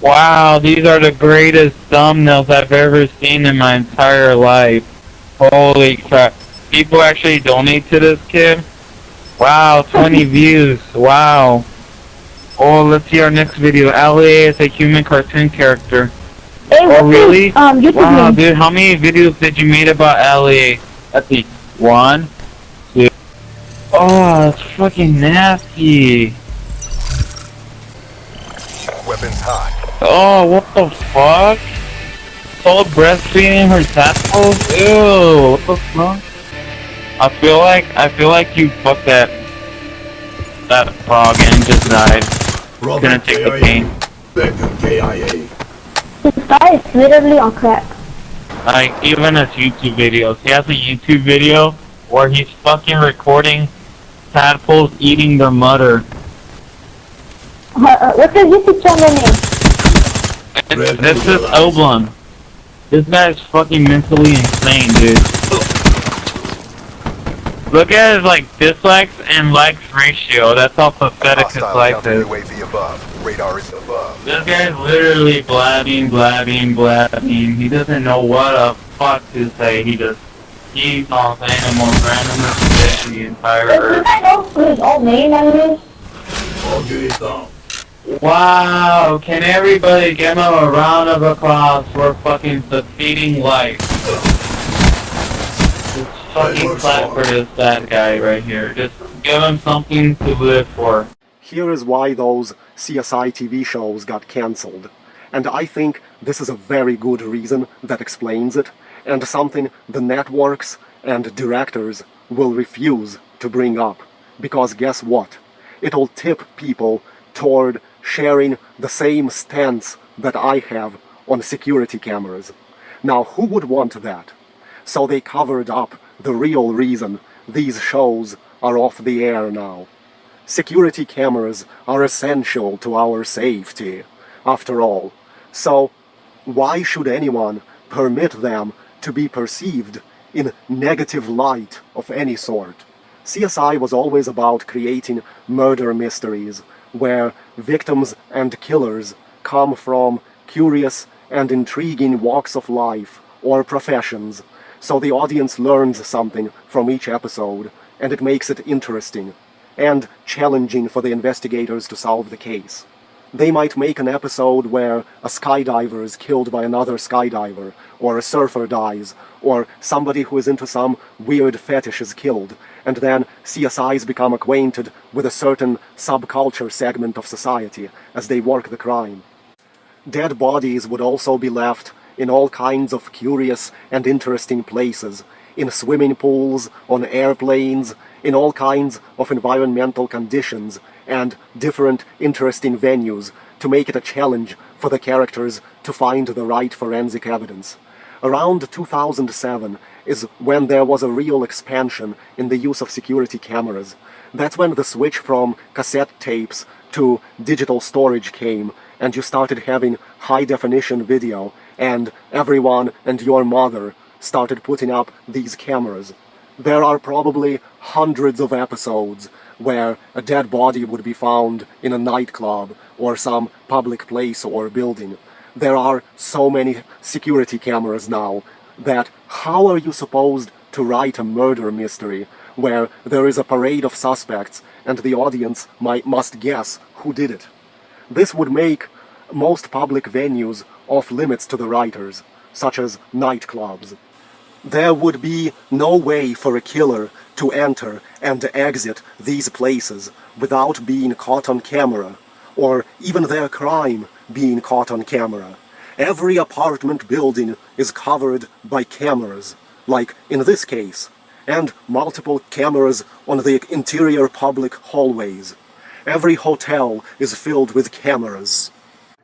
Wow, these are the greatest thumbnails I've ever seen in my entire life. Holy crap. People actually donate to this kid? Wow, 20 views. Wow. Oh, let's see our next video. LA is a human cartoon character. Hey, Oh, really? YouTube Wow, name? dude, how many videos did you make about LA? Let's see. 1, 2. Oh, that's fucking nasty. Weapons hot. Oh, what the fuck? Soul breastfeeding her tadpoles? Ew, what the fuck? I feel like you fucked that frog and just died. Gonna take the pain. This guy is literally on crack. Like, even his YouTube videos. He has a YouTube video where he's fucking recording tadpoles eating their mother. What's his YouTube channel name? This is Oblong. This guy's fucking mentally insane, dude. Look at his, like, dislikes and likes ratio. That's how pathetic his life is. UAV above. Radar is above. This guy's literally blabbing. He doesn't know what the fuck to say. He just keeps on saying the most random shit in the entire Does earth. I know who his old name is? Wow, can everybody give him a round of applause for fucking succeeding life? Just fucking clap for this bad guy right here. Just give him something to live for. Here is why those CSI TV shows got cancelled. And I think this is a very good reason that explains it, and something the networks and directors will refuse to bring up. Because guess what? It'll tip people toward sharing the same stance that I have on security cameras. Now, who would want that? So they covered up the real reason these shows are off the air now. Security cameras are essential to our safety, after all. So, why should anyone permit them to be perceived in negative light of any sort? CSI was always about creating murder mysteries, where victims and killers come from curious and intriguing walks of life or professions, so the audience learns something from each episode, and it makes it interesting and challenging for the investigators to solve the case. They might make an episode where a skydiver is killed by another skydiver, or a surfer dies, or somebody who is into some weird fetish is killed, and then CSIs become acquainted with a certain subculture segment of society as they work the crime. Dead bodies would also be left in all kinds of curious and interesting places, in swimming pools, on airplanes, in all kinds of environmental conditions, and different interesting venues to make it a challenge for the characters to find the right forensic evidence. Around 2007 is when there was a real expansion in the use of security cameras. That's when the switch from cassette tapes to digital storage came, and you started having high-definition video, and everyone and your mother started putting up these cameras. There are probably hundreds of episodes where a dead body would be found in a nightclub or some public place or building. There are so many security cameras now that how are you supposed to write a murder mystery where there is a parade of suspects and the audience must guess who did it? This would make most public venues off limits to the writers, such as nightclubs. There would be no way for a killer to enter and exit these places without being caught on camera, or even their crime being caught on camera. Every apartment building is covered by cameras, like in this case, and multiple cameras on the interior public hallways. Every hotel is filled with cameras.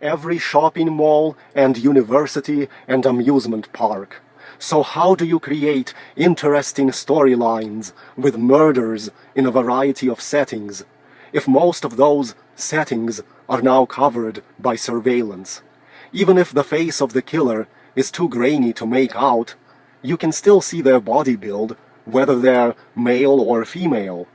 Every shopping mall and university and amusement park. So how do you create interesting storylines with murders in a variety of settings, if most of those settings are now covered by surveillance? Even if the face of the killer is too grainy to make out, you can still see their body build, whether they're male or female.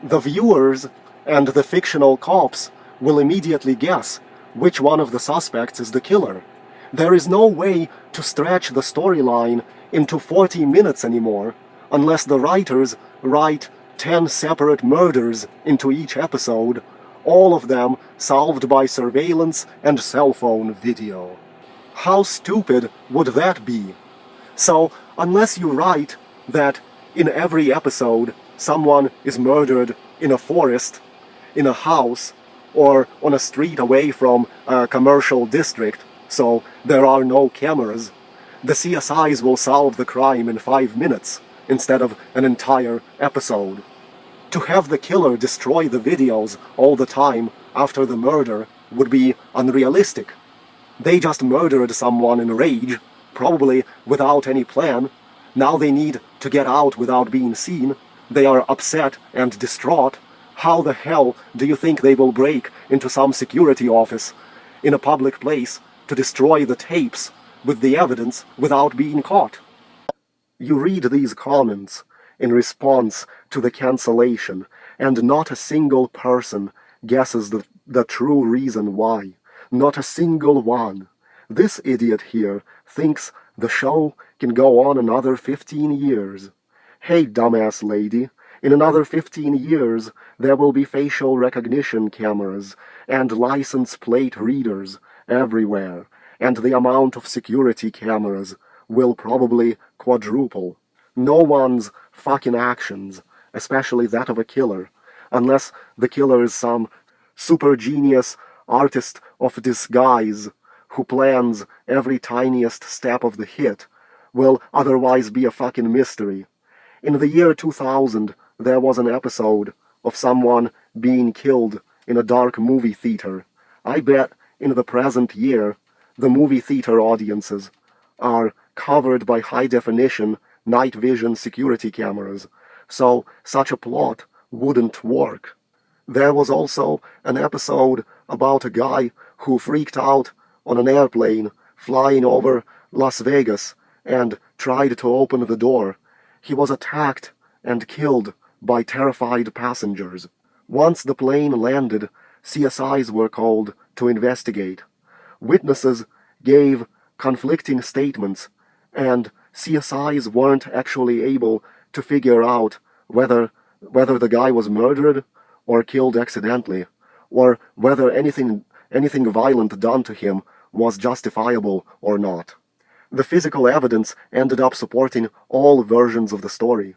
The viewers and the fictional cops will immediately guess which one of the suspects is the killer. There is no way to stretch the storyline into 40 minutes anymore, unless the writers write 10 separate murders into each episode, all of them solved by surveillance and cell phone video. How stupid would that be? So, unless you write that in every episode someone is murdered in a forest, in a house, or on a street away from a commercial district, so there are no cameras, the CSIs will solve the crime in 5 minutes instead of an entire episode. To have the killer destroy the videos all the time after the murder would be unrealistic. They just murdered someone in rage, probably without any plan. Now they need to get out without being seen. They are upset and distraught. How the hell do you think they will break into some security office in a public place to destroy the tapes with the evidence without being caught? You read these comments in response to the cancellation, and not a single person guesses the true reason why. Not a single one. This idiot here thinks the show can go on another 15 years. Hey, dumbass lady, in another 15 years there will be facial recognition cameras and license plate readers everywhere, and the amount of security cameras will probably quadruple. No one's fucking actions, especially that of a killer, unless the killer is some super genius artist of disguise who plans every tiniest step of the hit, will otherwise be a fucking mystery. In the year 2000, there was an episode of someone being killed in a dark movie theater. I bet in the present year, the movie theater audiences are covered by high-definition night vision security cameras, so such a plot wouldn't work. There was also an episode about a guy who freaked out on an airplane flying over Las Vegas and tried to open the door. He was attacked and killed by terrified passengers. Once the plane landed, CSIs were called to investigate. Witnesses gave conflicting statements, and CSIs weren't actually able to figure out whether the guy was murdered or killed accidentally, or whether anything violent done to him was justifiable or not. The physical evidence ended up supporting all versions of the story.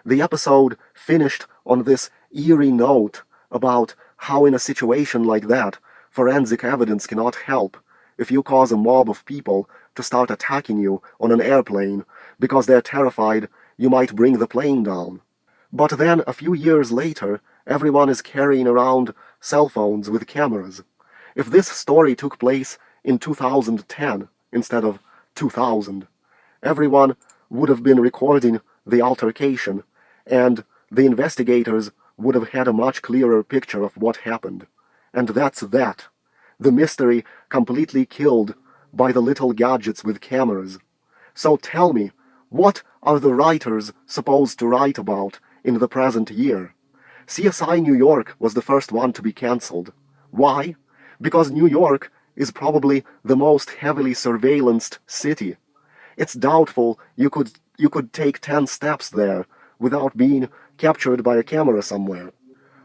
The episode finished on this eerie note about how in a situation like that, forensic evidence cannot help if you cause a mob of people to start attacking you on an airplane because they're terrified you might bring the plane down. But then, a few years later, everyone is carrying around cell phones with cameras. If this story took place in 2010 instead of 2000, everyone would have been recording the altercation, and the investigators would have had a much clearer picture of what happened. And that's that. The mystery completely killed by the little gadgets with cameras. So tell me, what are the writers supposed to write about in the present year? CSI New York was the first one to be cancelled. Why? Because New York is probably the most heavily surveillanced city. It's doubtful you could take 10 steps there without being captured by a camera somewhere.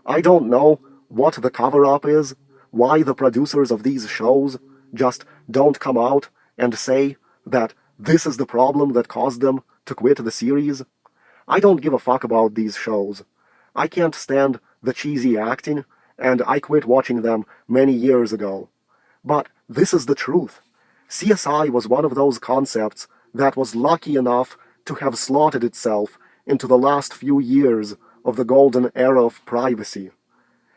I don't know what the cover-up is, why the producers of these shows just don't come out and say that this is the problem that caused them to quit the series. I don't give a fuck about these shows. I can't stand the cheesy acting, and I quit watching them many years ago. But this is the truth. CSI was one of those concepts that was lucky enough to have slotted itself into the last few years of the golden era of privacy.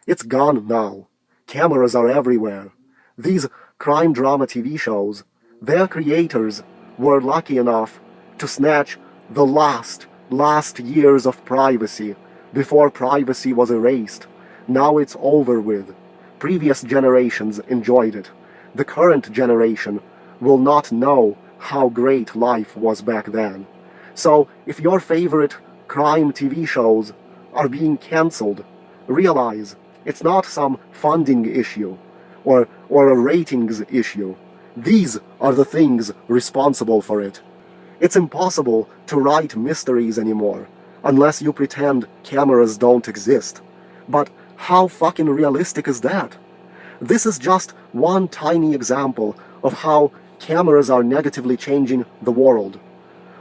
It's gone now. Cameras are everywhere. These crime drama TV shows, their creators were lucky enough to snatch the last years of privacy before privacy was erased. Now it's over with. Previous generations enjoyed it. The current generation will not know how great life was back then. So, if your favorite crime TV shows are being cancelled, realize it's not some funding issue or a ratings issue. These are the things responsible for it. It's impossible to write mysteries anymore, unless you pretend cameras don't exist. But how fucking realistic is that? This is just one tiny example of how cameras are negatively changing the world.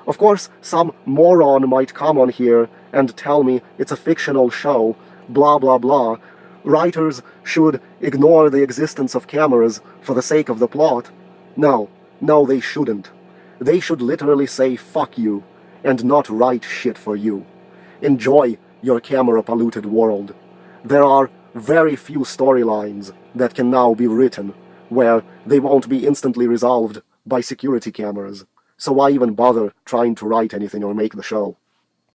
Of course, some moron might come on here and tell me it's a fictional show, blah blah blah. Writers should ignore the existence of cameras for the sake of the plot. No, they shouldn't. They should literally say fuck you and not write shit for you. Enjoy your camera-polluted world. There are very few storylines that can now be written where they won't be instantly resolved by security cameras. So why even bother trying to write anything or make the show?